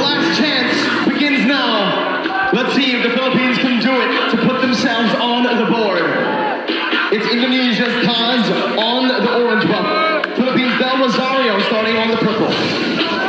last chance begins now. Let's see if the Philippines can do it to put themselves on the board. It's Indonesia's Taz on the orange buff. Philippines Del Rosario starting on the purple.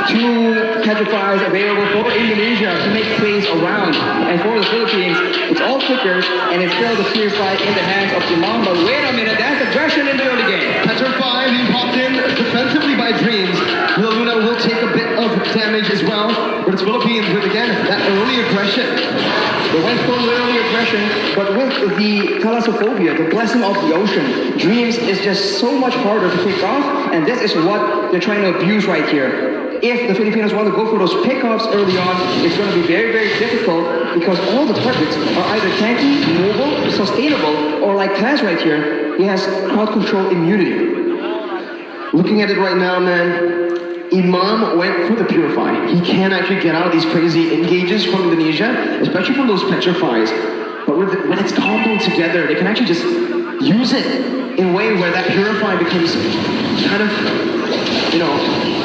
Two petrifiers available for Indonesia to make plays around. And for the Philippines, it's all kickers, and it's still the purify in the hands of Imam. But wait a minute, that's aggression in the early game. Petrify being popped in defensively by Dreams. Luna will take a bit of damage as well, but it's Philippines with, again, that early aggression. They went for early aggression, but with the thalassophobia, the blessing of the ocean, Dreams is just so much harder to pick off, and this is what they're trying to abuse right here. If the Filipinos want to go for those pickoffs early on, it's going to be very, very difficult because all the targets are either tanky, mobile, sustainable, or like Taz right here, he has crowd control immunity. Looking at it right now, man, Imam went for the Purify. He can actually get out of these crazy engages from Indonesia, especially from those Petrifies. But when it's comboed together, they can actually just use it in a way where that Purify becomes kind of,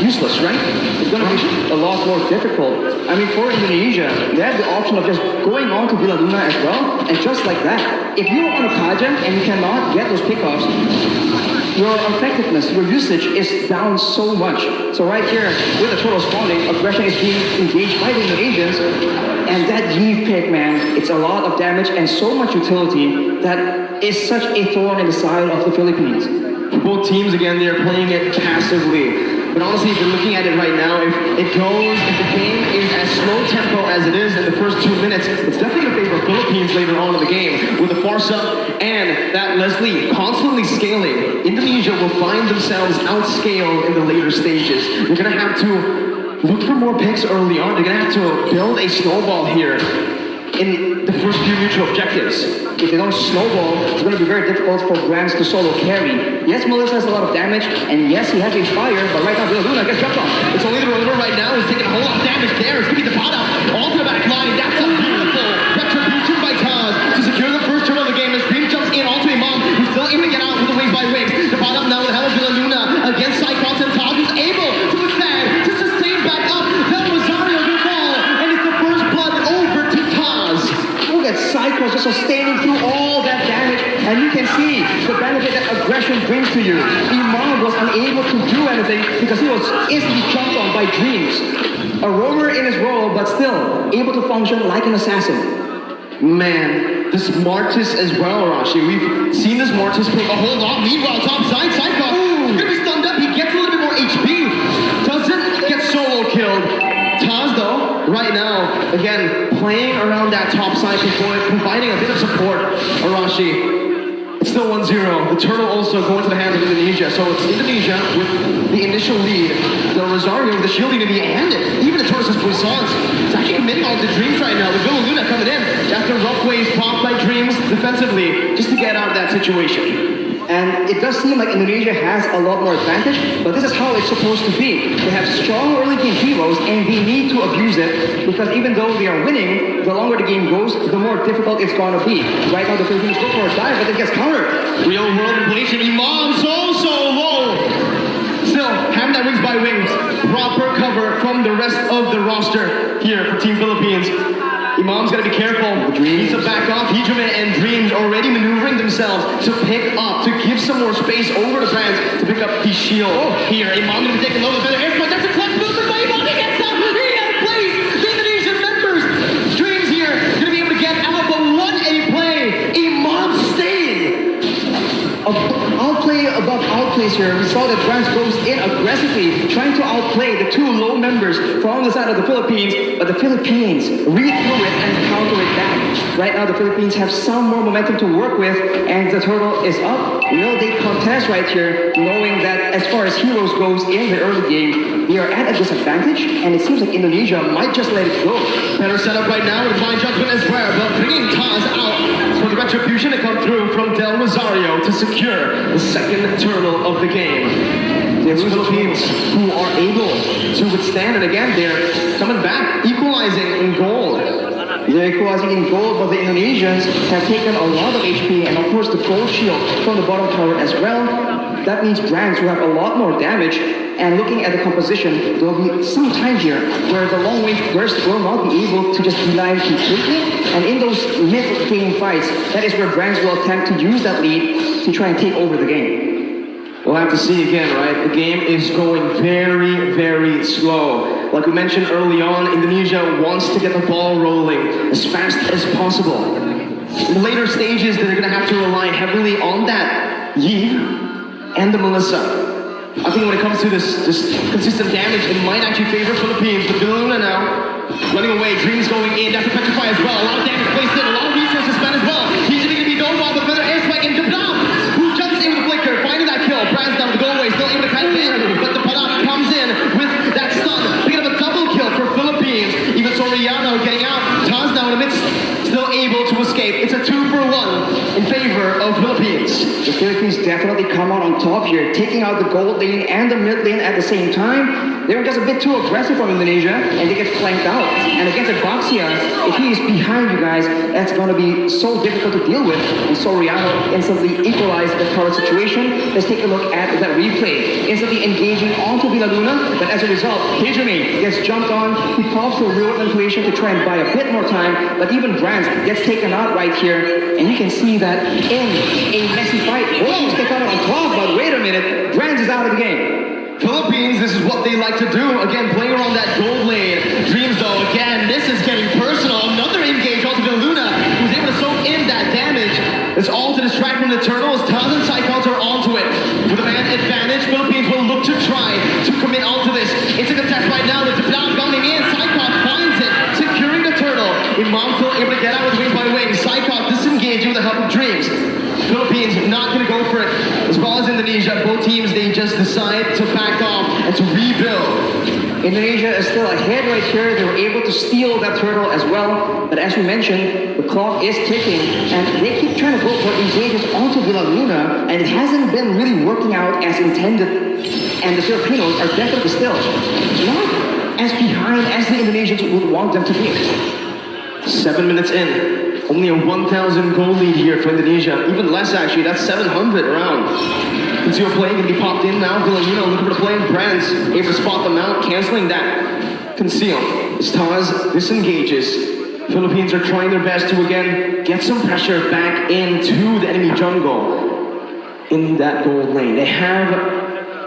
useless, right? It's going to be a lot more difficult. I mean, for Indonesia, they have the option of just going on to Villa Luna as well, and just like that, if you're on a pageant and you cannot get those pickoffs, your effectiveness, your usage is down so much. So right here, with the turtle spawning, aggression is being engaged by the Indonesians, and that Eve pick, man, it's a lot of damage and so much utility that is such a thorn in the side of the Philippines. Both teams, again, they're playing it passively. But honestly, if you're looking at it right now, if the game is as slow tempo as it is in the first 2 minutes, it's definitely going to favor Philippines later on in the game. With the force up and that Leslie constantly scaling, Indonesia will find themselves outscaled in the later stages. They're going to have to look for more picks early on. They're going to have to build a snowball here in the first few mutual objectives. If they don't snowball, it's going to be very difficult for Grams to solo carry. Yes, Melissa has a lot of damage, and yes, he has a fire, but right now Villa Luna gets jumped on. It's only the rover right now. He's taking a whole lot of damage there. He's picking the pot up all the back line. That's a beautiful retribution by Taz to secure the first turn of the game. As Dream jumps in onto Imam, who's still able to get out with the wings by wings. The pot up now with the hell of Villa Luna against Cyclops, and Taz is able to withstand, to sustain back up. Del Rosario will fall, and it's the first blood over to Taz. Look at Cyclops just sustaining through all that damage, and you can see the benefit that aggression brings to you. Imam was unable to do anything because he was instantly jumped on by Dreams. A rover in his role, but still able to function like an assassin. Man, this Mortis as well, Rashi. We've seen this Mortis pick a whole lot. Meanwhile, top side, Cyclops gonna be stunned up. He gets a little bit more HP. Doesn't get solo killed. Taz, though, right now, again, playing around that top side component, providing a bit of support, Arashi. It's still 1-0. The turtle also going to the hands of Indonesia. So it's Indonesia with the initial lead. The Rosario with the shield immunity, and even the Tortoise Puissance is actually committing all the Dreams right now. The Villa Luna coming in after rough waves popped by Dreams defensively just to get out of that situation. And it does seem like Indonesia has a lot more advantage, but this is how it's supposed to be. They have strong early game heroes, and they need to abuse it, because even though they are winning, the longer the game goes, the more difficult it's going to be. Right now, the Philippines go for a dive, but it gets countered. Real world inflation. Imam so low. Still, having that wings by wings. Proper cover from the rest of the roster here for Team Philippines. Imam's got to be careful. He's to back off. Hijime and Dreams already maneuvering themselves to pick up, to give some more space over to Brands to pick up his shield. Here, Imam going to be taking low. The feather air, but that's a clutch movement by Imam. He gets up. He outplays the Indonesian members. Dreams here going to be able to get out, but what a play. Imam staying. Outplay above outplays here. We saw that Brands goes in aggressively, trying to outplay the two low members from the side of the Philippines, but the Philippines read through it and counter it back. Right now, the Philippines have some more momentum to work with, and the turtle is up. Will they contest right here, knowing that as far as heroes goes in the early game, they are at a disadvantage, and it seems like Indonesia might just let it go. Better setup right now with fine judgment as well, but bringing Taz out for the retribution to come through from Del Rosario to secure the second turtle of the game. The Philippines who are able to withstand, and again, they're coming back, equalizing in gold. They're equalizing in gold, but the Indonesians have taken a lot of HP, and of course the gold shield from the bottom tower as well. That means Brands will have a lot more damage, And looking at the composition, there will be some time here where the long-range burst will not be able to just deny completely. And in those mid-game fights, that is where Brands will attempt to use that lead to try and take over the game. We'll have to see again, right? The game is going very, very slow. Like we mentioned early on, Indonesia wants to get the ball rolling as fast as possible. In the later stages, they're going to have to rely heavily on that Yi and the Melissa. I think when it comes to this consistent damage, it might actually favor Philippines. The Luna now running away, Dreams going in, that's a petrify as well. A lot of damage placed in, a lot of resources spent as well. He's going to be known by the feather airstrike and Jabdam, who jumps in with the flicker, finding that kill. Brands down the goal away, still able to catch in, but the Padam comes in with that stun, picking up a double kill for Philippines. Even Soriano getting out, Taz now in the midst, still able to escape. It's a 2-for-1 in favor of Philippines. The Philippines definitely come out on top here, taking out the gold lane and the mid lane at the same time. They were just a bit too aggressive from Indonesia, and they get flanked out. And against Boxia, if he is behind you guys, that's going to be so difficult to deal with. And Soriano instantly equalized the current situation. Let's take a look at that replay. Instantly engaging onto Villaluna, but as a result, Hijumi gets jumped on. He pops the real manipulation to try and buy a bit more time, but even Brands gets taken out right here. And you can see that in a messy fight, Philippines get out on top, but wait a minute, Brands is out of the game. Philippines, this is what they like to do. Again, playing around that gold lane. Dreams, though, again, this is getting personal. Another engage onto the Luna, who's able to soak in that damage. It's all to distract from the Eternals. Taz and Cyclones are onto it. With a man advantage, Philippines will look to try to commit onto this. It's a contest right now with Jabdam coming in. Cyclops finds it, securing the turtle. Imamful able to get out with wing by wing. Cyclops disengaging with the help of Dreams. Philippines not going to go for it. As well as Indonesia, both teams, they just decide to back off and to rebuild. Indonesia is still ahead right here. They were able to steal that turtle as well. But as we mentioned, the clock is ticking, and they keep trying to go for engages onto Villaluna, and it hasn't been really working out as intended. And the Filipinos are definitely still not as behind as the Indonesians would want them to be. 7 minutes in. Only a 1,000 goal lead here for Indonesia. Even less, actually. That's 700 around. Conceal play going to be popped in now. Villaluna looking for the play. Brands able to spot them out, canceling that. Conceal. As Taz disengages. Philippines are trying their best to, again, get some pressure back into the enemy jungle in that gold lane. They have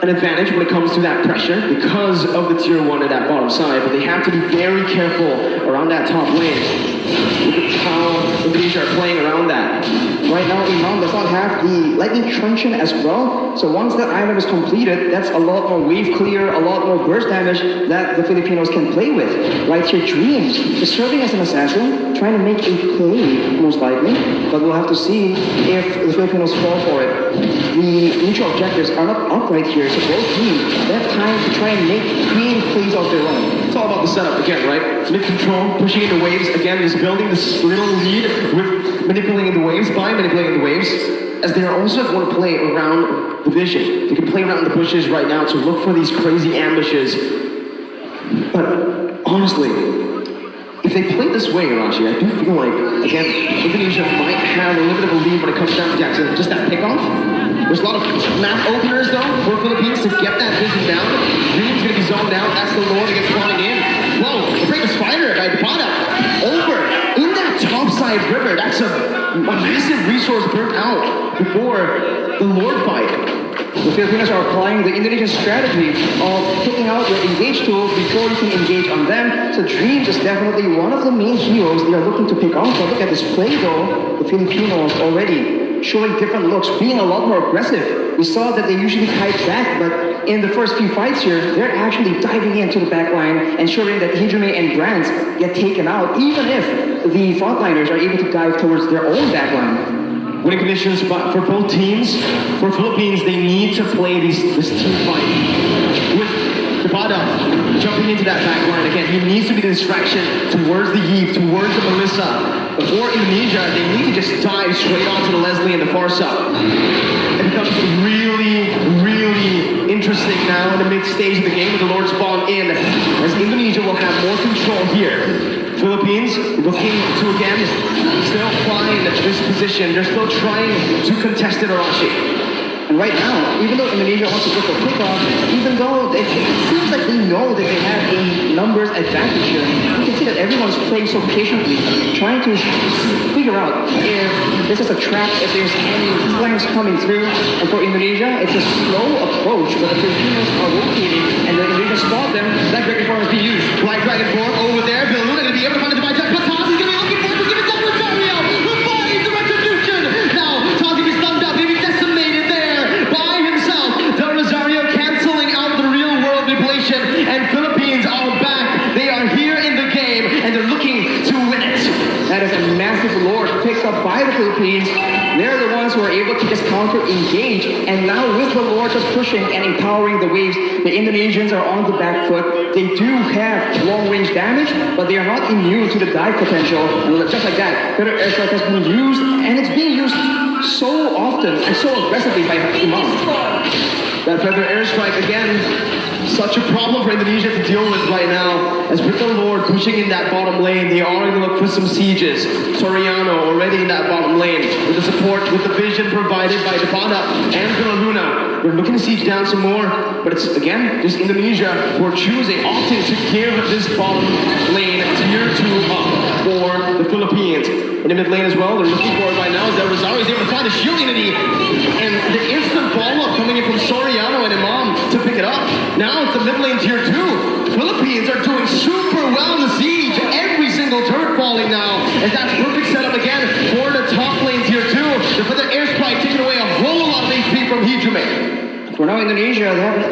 an advantage when it comes to that pressure because of the tier 1 at that bottom side, but they have to be very careful around that top lane. Look at how Indonesia are playing around that. Right now, Imam does not have the lightning truncheon as well, so once that item is completed, that's a lot more wave clear, a lot more burst damage that the Filipinos can play with. Right here, Dreams is serving as an assassin, trying to make a play, most likely, but we'll have to see if the Filipinos fall for it. The neutral objectives are not up right here, so both teams have time to try and make creative plays of their own. It's all about the setup again, right? Mid-control, pushing into waves, again, just building this little lead with manipulating the waves, by manipulating the waves, as they are also going to play around the vision. They can play around the bushes right now to look for these crazy ambushes. But honestly, if they play this way, Arashi, I do feel like, again, Indonesia might have a little bit of a lead when it comes down to Jackson. Just that pickoff. There's a lot of map openers, though, for Philippines to get that vision down. Dream's going to be zoned out. That's the Lord to get flying in. Whoa, the break spider by the bottom. Over in that topside river. That's a massive resource burnt out before the Lord fight. The Filipinos are applying the Indonesian strategy of taking out your engage tool before you can engage on them. So Dreams is definitely one of the main heroes they are looking to pick off. But look at this play though, the Filipinos already showing different looks, being a lot more aggressive. We saw that they usually kite back, but in the first few fights here, they're actually diving into the back line, ensuring that Hijime and Brands get taken out, even if the frontliners are able to dive towards their own back line. Winning conditions for both teams. For Philippines, they need to play this team fight. With Tabada jumping into that back line again, he needs to be the distraction towards the Yves, towards the Melissa. But for Indonesia, they need to just dive straight onto the Leslie and the Farsa. It becomes really, really interesting now in the mid-stage of the game with the Lord spawn in, as Indonesia will have more control here. Philippines looking to again still find this position. They're still trying to contest it, Arashi. And right now, even though Indonesia wants to go for kickoff, even though it seems like they know that they have a numbers advantage here, you can see that everyone's playing so patiently, trying to figure out if this is a trap, if there's any flanks coming through. And for Indonesia, it's a slow approach, but the Filipinos are rotating, and the Indonesians spot them. That Dragon Form is being used. Black Dragon Form over there. Bill Luna going to be able to find the divide check, but Taz is going to be looking for it to give it to Rosario, who finds the retribution. Now, Taz is stunned up, maybe decimated there by himself. Del Rosario canceling out the real world manipulation, and Philippines are back. They are here in the game, and they're looking to win it. That is a massive lord picked up by the Philippines. They're the ones who are able to just counter-engage, and now with the lord just pushing and empowering the waves, the Indonesians are on the back foot. They do have long-range damage, but they are not immune to the dive potential. And just like that, better airstrike has been used, and it's being used so often and so aggressively by Imam. That feather airstrike again, such a problem for Indonesia to deal with right now. As with the Lord pushing in that bottom lane, they are going to look for some sieges. Soriano already in that bottom lane with the support, with the vision provided by Depada and Villa Luna. We're looking to siege down some more, but it's again just Indonesia who are choosing often to give this bottom lane tier 2 up for the Philippines. In the mid lane as well, they're looking for it right now. Del Rosario is able to find the shield unity, and the instant follow-up coming in from Soriano and Imam to pick it up. Now it's the mid lane tier 2. Philippines are doing super well in the siege. Every single turret falling now, and that's perfect setup again for the top lane tier 2. For the airstrike taking away a whole lot of HP from Hijime. For now, Indonesia, they have a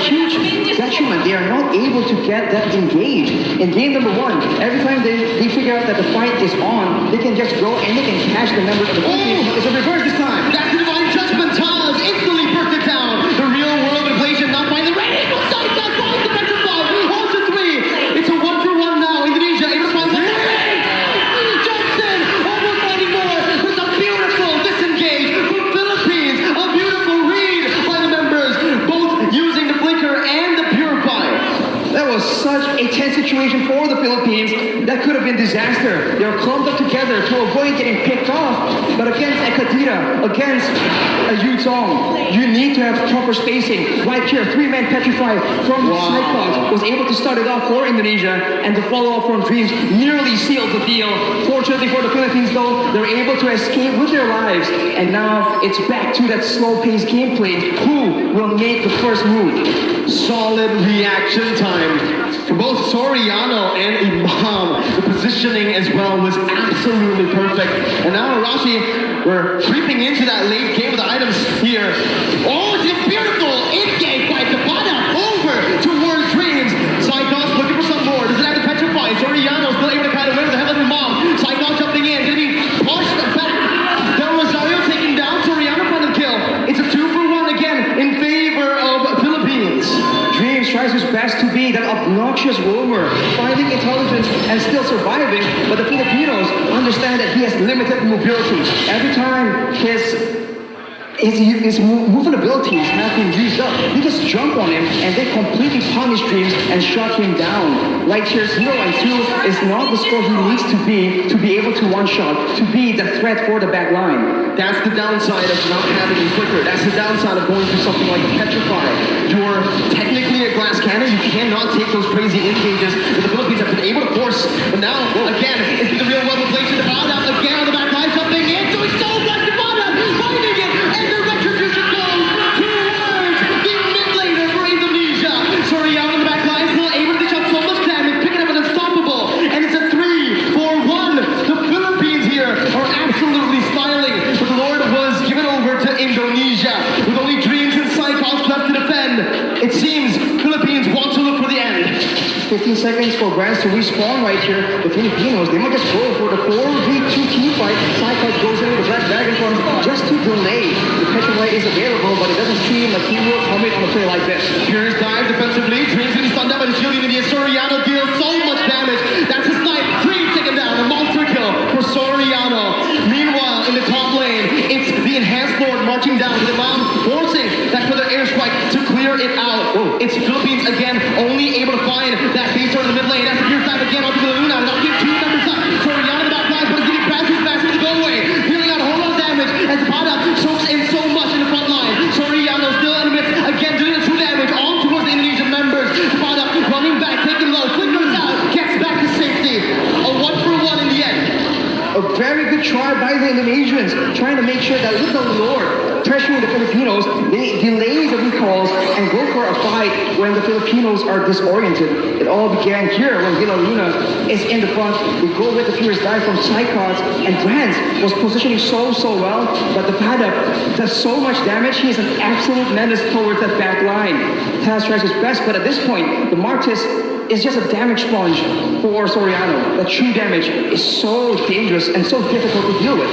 huge detriment. They are not able to get that engage. In game number 1, every time they figure out that the fight is on, they can just go and they can catch the members of the Philippines. It's a reverse this time. That's the divine judgment. Taz instantly burst it down. The real world inflation not finding the rain. Side that finds the petrified. 1-3. It's a 1-for-1 now. Indonesia able to find the rain. Johnson almost finding more with a beautiful disengage from Philippines. A beautiful read by the members, both using the flicker and the purifier. That was such a tense situation for the Philippines. That could have been disaster. They were clumped up together to avoid getting picked off. But against Ekadira, against a Yutong, you need to have proper spacing. Right here, 3-man petrified from Cyclops was able to start it off for Indonesia, and the follow-up from Dreams nearly sealed the deal. Fortunately for the Philippines though, they're able to escape with their lives. And now it's back to that slow-paced gameplay. Who will make the first move? Solid reaction time for both Soriano and Imam. The positioning as well was absolutely perfect. And now Arashi, we're creeping into that late game of the items here. Oh, it's beautiful in-game fight. Depada over towards Dreams. Cyclops looking for some more. Does it have to petrify? Soriano still able to kind of win with the head of Imam. Cyclops jumping in, gonna be pushed back. Del Rosario taking down Soriano for the kill. It's a 2-for-1 again in favor of Philippines. Dreams tries his best to be that obnoxious roamer, finding intelligence and still surviving, but the Filipinos understand that he has limited mobility. Every time his movement abilities have been used up, they just jump on him and they completely punish Dreams and shut him down. Right here, 0 and 2 is not the score he needs to be able to one-shot, to be the threat for the back line. That's the downside of not having a flicker. That's the downside of going through something like a petrify. You're technically a glass cannon. You cannot take those crazy engages that the Philippines have been able to force. But now, again, it's the real world inflation. Depada again on the back line, jumping in. So he's so black. Depada finding it, and the retribution goes towards the mid laner for Indonesia. Soriano on the back line, still able to dish out so much damage, picking up an unstoppable. And it's a 3-for-1. The Philippines here are absolutely styling. But the Lord was given over to Indonesia with only Dreams and Cyclops left to defend. It seems Philippines want to look for the end. 15 seconds for brands to respawn right here. The Filipinos, they might just go for the 4v2 team fight. Cyclops goes in with the Black Dragon Form just to delay. The Petrify is available, but it doesn't seem like he will come in on a play like this. Here's dive defensively. Dreams getting stunned up by the shield unity. Soriano deals so much damage. That's a snipe. Dreams taken down. A monster kill for Soriano. Meanwhile, in the top lane, it's the enhanced lord marching down with Imam forcing that for the airstrike to clear it out. It's Philippines again only able to find that base in the mid lane. That's the pure side again onto the Luna. Not give 2 members up. Soriano in the back line, but getting fast with the go away. Dealing out a whole lot of damage as Depada soaks in so much in the front line. by the Indonesians, trying to make sure that with the Lord pressuring the Filipinos, they delay the recalls and go for a fight when the Filipinos are disoriented. It all began here when Villa Luna is in the front. They go with the furious dive from side cuts, and Brands was positioning so well, but the Paddock does so much damage. He is an absolute menace towards that back line. Taz tries his best, but at this point, the Martis is just a damage sponge for Soriano. The true damage is so dangerous and so difficult to deal with.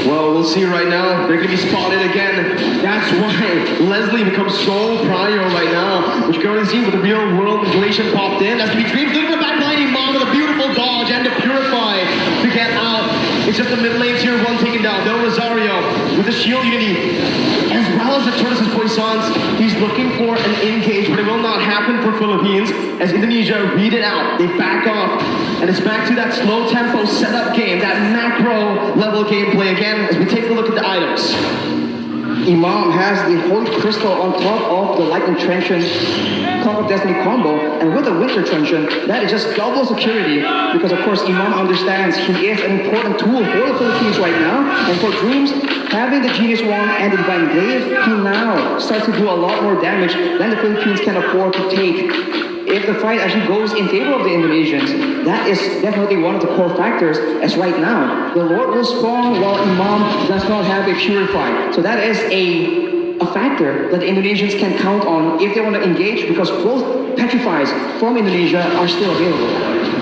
Well, we'll see right now. They're going to be spotted again. That's why Leslie becomes so prio right now. Which you can already see with the real world inflation popped in. That's going to be Dreams looking for back line. Imam with a beautiful dodge and to Purify to get out. It's just the mid lane tier 1 taken down. Del Rosario with the shield unity. As well as the Tortoises Poissons, he's looking for an engage, but it will not happen for Philippines as Indonesia read it out. They back off, and it's back to that slow tempo setup game, that macro level gameplay again as we take a look at the items. Imam has the Holy Crystal on top of the Lightning Truncheon Clock of Destiny combo, and with the Winter Truncheon, that is just double security because of course Imam understands he is an important tool for the Philippines right now, and for Dreams, having the Genius Wand and the Divine Glaive, he now starts to do a lot more damage than the Philippines can afford to take. If the fight actually goes in favor of the Indonesians, that is definitely one of the core factors, as right now, the Lord will spawn while Imam does not have a Purify. So that is a factor that the Indonesians can count on if they want to engage, because both Petrifies from Indonesia are still available.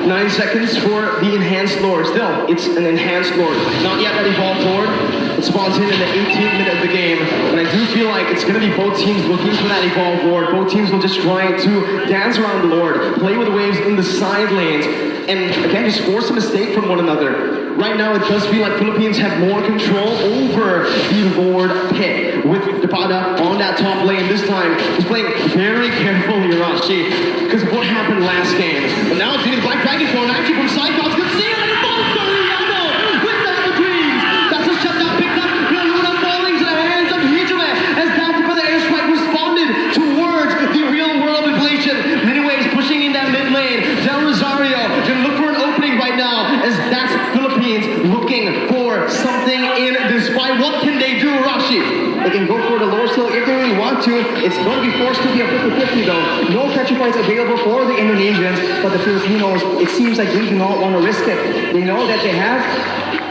9 seconds for the Enhanced Lord. Still, it's an Enhanced Lord. Not yet that evolved forward. It spawns in the 18th minute of the game. But I do feel like it's going to be both teams looking for that evolved Lord. Both teams will just try to dance around the Lord, play with the waves in the side lanes, and again, just force a mistake from one another. Right now, it does feel like Philippines have more control over the Lord pit with Depada on that top lane. This time, he's playing very carefully, Rashi, because of what happened last game. But now it's getting Black Dragon form, actually from side cuts. Good see it, and it falls to Rihanna with the Dreams. That's a shutdown picked up. Luna falling to the hands of Hijime as Bounty for the airstrike responded towards the real world inflation. Anyways, pushing in that mid lane. Del Rosario can look for an opening right now as that's Philippines looking for something in this fight. What can they do, Rashi? They can go for the lower skill if they really want to. It's going to be forced to be a 50-50 though. No Petrifies available for the Indonesians, but the Filipinos, it seems like they do not want to risk it. They know that they have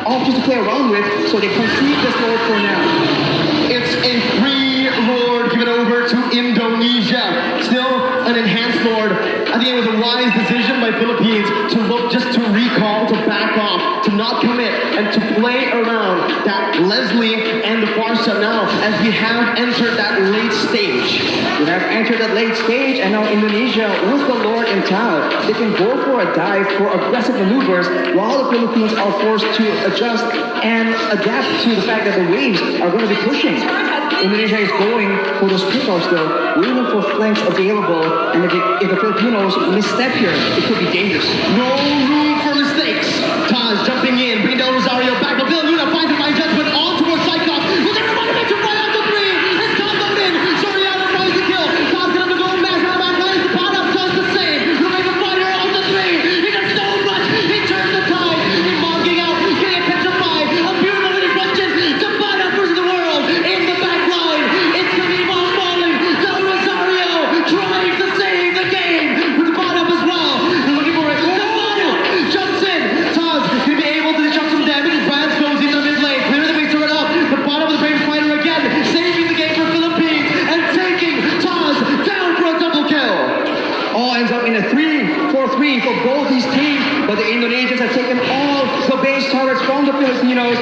options to play around with, so they concede this Lord for now. It's a free Lord given over to Indonesia. Still an Enhanced Lord. I think it was a wise decision by Philippines to look just to recall, to back off, to not commit, and to play around that Leslie and the Farsa now as we have entered that late stage. We have entered that late stage, and now Indonesia, with the Lord in town, they can go for a dive for aggressive maneuvers while the Philippines are forced to adjust and adapt to the fact that the waves are going to be pushing. Indonesia is going for those pickoffs still, waiting for flanks available, and if the Filipinos misstep here, it could be dangerous. No room for mistakes. Taz jumping in, bring Del Rosario back, but Villa Luna finds it by judgment on towards Cyclops. We'll take the money to right out to 3, and Taz up in. Soriano tries to kill. Taz gonna go mash on the back line. Pada does the same. He'll make a fighter on the 3. He does so much. He turns the tide. He's mogging out, getting petrified. A beautiful reflection. Pada versus the world in the back line. It's gonna be Imam falling. Del Rosario trying to save the game with Pada as well. They're looking for it. Pada jumps in. Taz gonna be able to chuck some damage. Brands goes into the mid lane. Clear the way to it up. The Pada with the brave fighter again, saving the game for Philippines and taking Taz down for a double kill. All ends up in a 3-4-3 for both these teams, but the Indonesians have taken all the base targets from the Filipinos,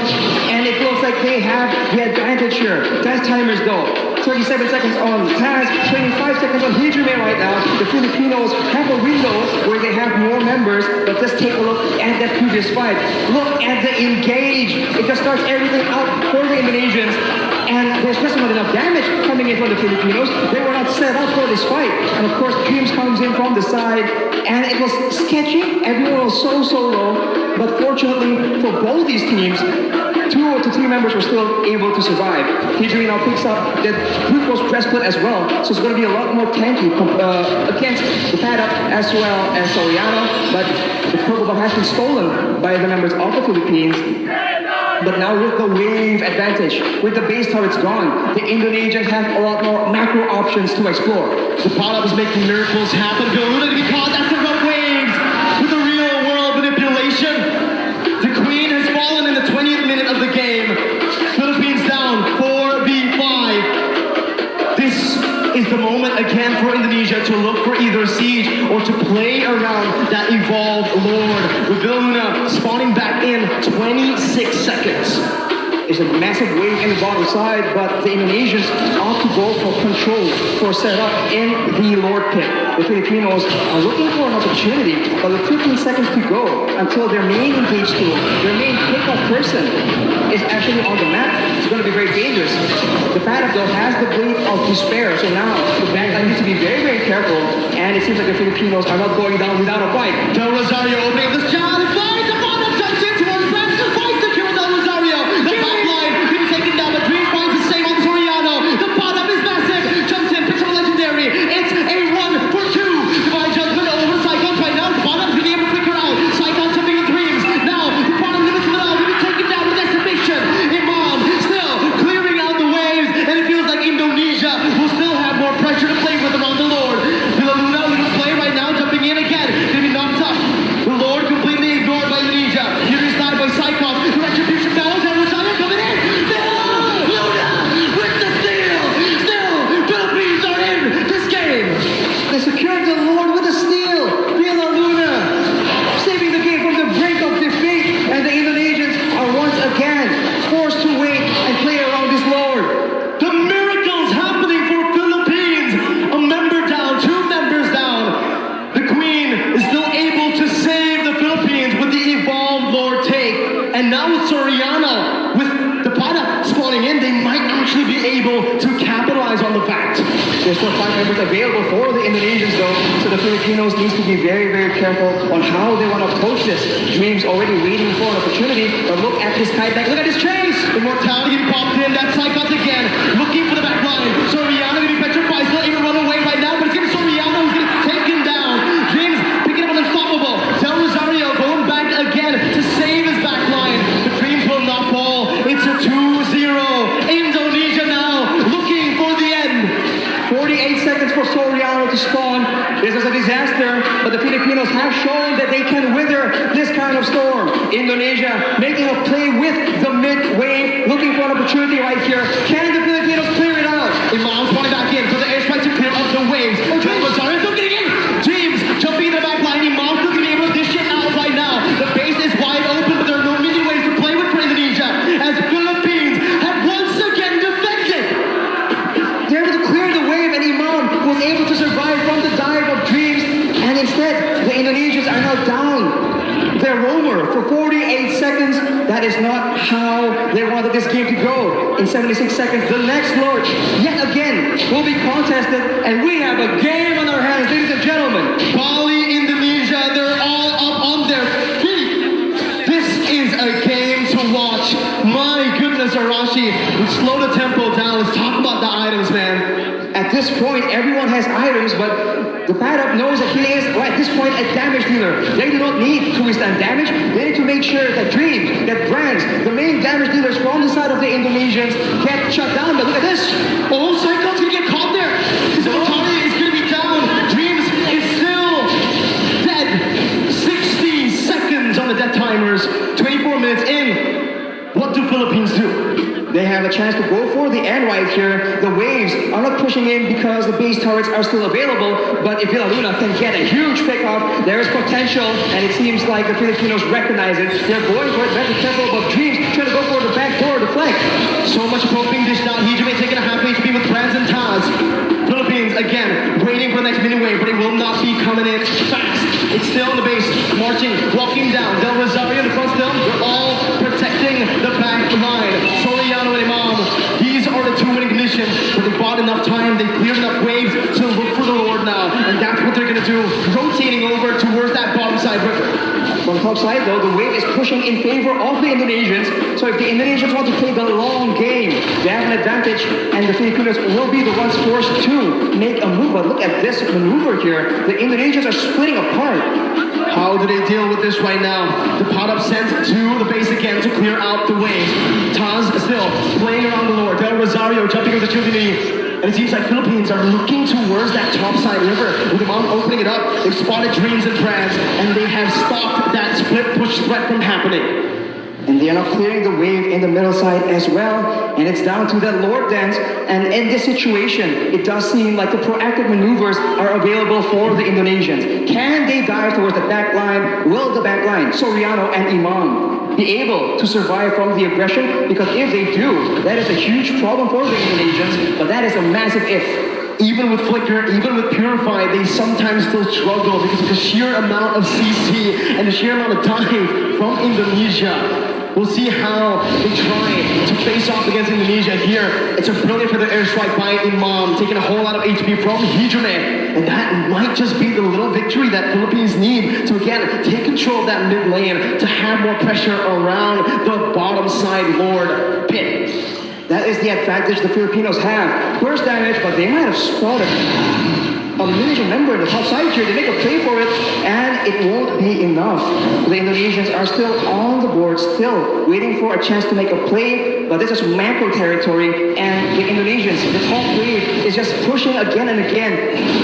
and it looks like they have the advantage here. Taz timers though, 37 seconds on Taz, 25 seconds on Hijime right now. The Filipinos have a window where they have more members, but just take a look at that previous fight. Look at the engage. It just starts everything out for the Indonesians, and there's just not enough damage coming in from the Filipinos. They were not set up for this fight, and of course Dreams comes in from the side, and it was sketchy. Everyone was so low, but fortunately for both these teams, 2 to 3 members were still able to survive. Hijime now picks up the glucose breastplate as well, so it's going to be a lot more tanky against the Paddock as well as Soriano, but the purple buff has been stolen by the members of the Philippines. But now with the wave advantage, with the base turrets gone, the Indonesians have a lot more macro options to explore. The pot-up is making miracles happen. Villaluna to be caught after the waves with the real world manipulation. The queen has fallen in the 20th minute of the game. Philippines down 4v5. This is the moment again for Indonesia to look for either siege or to play around that evolved lord. With Villaluna spawning back in 26 seconds. It's a massive wave in the bottom side, but the Indonesians ought to go for control, for setup in the Lord pit. The Filipinos are looking for an opportunity, but with 15 seconds to go until their main engage tool, their main kickoff person, is actually on the map. It's going to be very dangerous. The Paddock, though, has the blade of despair, so now the backline needs to be very, very careful, and it seems like the Filipinos are not going down without a fight. Del Rosario opening up the shot and finds the bottom, jumps in towards Brad, finds the kill Del Rosario. The back line being taken down, but Dream finds the same on Soriano. The bottom is massive, jumps in, picks up a legendary. It's a 1 for 2. Divine Judgment over Cyclones right now. The bottom's being able to figure out. Cyclones jumping in Dreams. Now, the bottom limits it all. We'll be taken down with decimation. Imam still clearing out the waves, and it feels like Indonesia will still have more pressure to play with around the Lord. Villaluna with the play right now, jumping in again. Gonna be knocked up. The Lord completely ignored by Indonesia. Here is side by Cyclops. The retribution now. Del Rosario coming in. Villaluna with the steal. Still, Philippines are in this game. They secured the Lord with a steal. Villaluna saving the game from the brink of defeat, and the Indonesians are once again forced to wait and play around this Lord. The miracles happening for Philippines. A member down, 2 members down. The Queen is still able to save the Philippines with the evolved Lord take. And now with Soriano, with the Pada spawning in, they might actually be able to capitalize on the fact. There's still 5 members available for the Indonesians though, so the Filipinos needs to be very, very careful on how they want to approach this. Dreams already waiting for an opportunity, but look at this kiteback, look at this chase! Immortality getting popped in, that Cyclops again, looking for the back line. Soriano gonna be petrified, still able to run away right now, but it's gonna be Soriano who's gonna take him down. James picking up an unstoppable. Del Rosario going back again to save his back line. The Dreams will not fall. It's a 2-0. Indonesia now looking for the end. 48 seconds for Soriano to spawn. This is a disaster, but the Filipinos have shown that they can wither this kind of storm. Indonesia making a play with the mid-wave, looking for an opportunity right here. Can the Filipinos clear it out? Imam's running back in for the airstrike to clear up the waves. Del Rosario still getting in. James jumping in the back line. Imam's still gonna be able to dish it out right now. The base is wide open, but there are no mini waves to play with for Indonesia. As Philippines have once again defended. They're able to clear the wave, and Imam was able to survive from the dive of Dreams, and instead, the Indonesians are now down their roamer for 48 seconds. That is not how they wanted this game to go. In 76 seconds, the next Lord, yet again, will be contested, and we have a game on our hands, ladies and gentlemen. Bali, Indonesia, they're all up on their feet. This is a game to watch. My goodness, Arashi, let's slow the tempo down. Let's talk about the items, man. At this point, everyone has items, but the Paddock knows that he is, at this point, a damage dealer. They do not need to withstand damage. They need to make sure that Dreams, that Brands, the main damage dealers from the side of the Indonesians, get shut down. But look at this. Oh, Cyclone's gonna get caught there. His Otani is gonna be down. Dreams is still dead. 60 seconds on the death timers. 24 minutes in. What do Philippines do? They have a chance to go for the end right here. The waves are not pushing in because the base turrets are still available, but if Villaluna can get a huge pickoff, there is potential, and it seems like the Filipinos recognize it. They're going for it. Better be careful about Dreams, trying to go for the back door, the flank. So much hoping dish down. Hijime taking a half HP with Brands and Taz. Philippines, again, waiting for the next mini wave, but it will not be coming in fast. It's still in the base, marching, walking down. Del Rosario in the front still. They're all protecting the back line. Soriano and Imam, these are the 2 winning conditions, but they bought enough time, they cleared enough waves to look for the Lord now, and that's what they're gonna do, rotating over towards that bottom side river. From the top side though, the wave is pushing in favor of the Indonesians, so if the Indonesians want to play the long game, they have an advantage, and the Filipinos will be the ones forced to make a move. But look at this maneuver here, the Indonesians are splitting apart. How do they deal with this right now? The pot up sent to the base again to clear out the way. Taz still playing around the lower. Del Rosario jumping with the Childini. And it seems like Philippines are looking towards that topside river. With the mom opening it up, they've spotted Dreams and Brands, and they have stopped that split push threat from happening. And they are now clearing the wave in the middle side as well. And it's down to that Lord dance. And in this situation, it does seem like the proactive maneuvers are available for the Indonesians. Can they dive towards the back line? Will the back line, Soriano and Imam, be able to survive from the aggression? Because if they do, that is a huge problem for the Indonesians. But that is a massive if. Even with Flicker, even with Purify, they sometimes still struggle because of the sheer amount of CC and the sheer amount of dive from Indonesia. We'll see how they try to face off against Indonesia here. It's a brilliant for the airstrike by Imam, taking a whole lot of HP from Hijime. And that might just be the little victory that Philippines need to, again, take control of that mid lane, to have more pressure around the bottom side Lord pit. That is the advantage the Filipinos have. Burst damage, but they might have spotted a Indonesian member in the top side here. They make a play for it, and it won't be enough. The Indonesians are still on the board, still waiting for a chance to make a play, but this is macro territory, and the Indonesians, the top wave, is just pushing again and again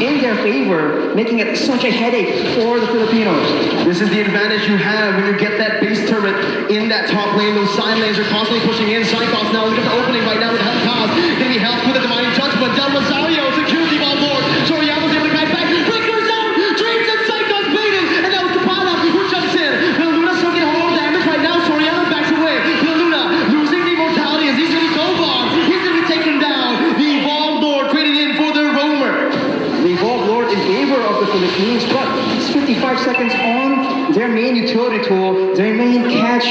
in their favor, making it such a headache for the Filipinos. This is the advantage you have when you get that base turret in that top lane. Those side lanes are constantly pushing in. Cyclops now, look at the opening right now with Hellcast. Gonna be helped with a Divine Touch, but Del Rosario secures the ball board. Soriano's able to guide back. Flickers down! Dreams and Cyclops baited! And that was Kapala who jumps in. Lil Luna still getting a whole damage right now. Soriano backs away. Lil Luna losing the immortality as he's gonna be go bomb. He's gonna be taken down. The Evolved Lord traded in for the Roamer. The Evolved Lord in favor of the Philippines, but it's 55 seconds on their main utility tool, their main catch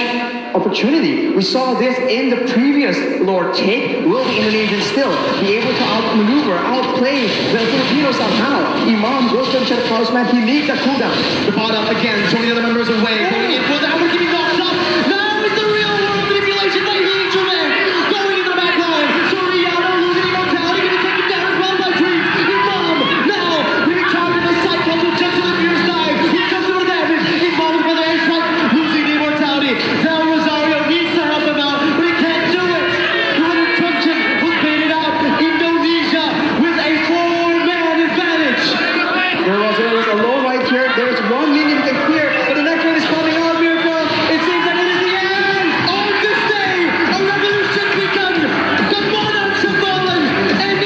opportunity. We saw this in the previous Lord take. Will the Indonesians still be able to outmaneuver, outplay the Filipinos somehow? Imam goes to the Talisman. He needs a cooldown. The bottom again, so many other members away. Going in for that. We're giving